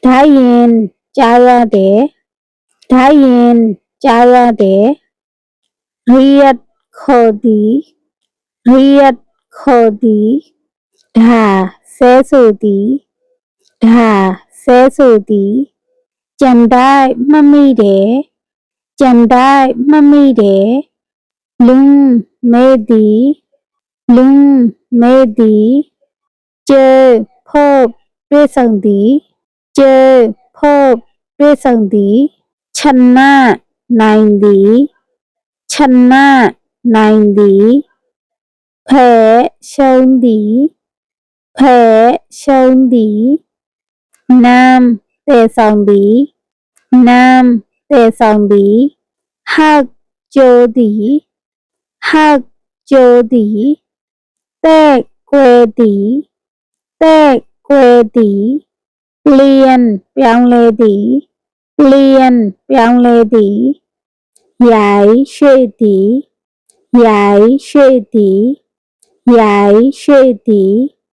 ဒါရင်ကြားရတယ်ဒါရင်ကြားရတယ်ရိယတ်ခေါ်သည်ရိယတ်ခေါ်သည်ဒါဆဲဆိုသည်ဒါဆဲဆိုသည်ကြံได้မှတ်မိတယ်ကြံได้မှတ်မိတယ်ลุงမေးသည်ลุงမေးသည်เจอพบတွေ့ဆုံသည်เจอพบတွေ့ဆုံသည်ชนะနိုင်သည်ชนะနိုင်သည်แพ้ရှုံးသည်แพ้ရှုံးသည်น้ำแต่ဆောင်သည်น้ำแต่ဆောင်သည်หักโจသည်หักโจသည်แตกแกวသည်แตกแกวသည်เปลี่ยนပြောင်းလဲသည်เปลี่ยนပြောင်းလဲသည်ย้ายရွှေ့သည်ย้ายရွှေ့သည်ย้ายရွှေ့သည်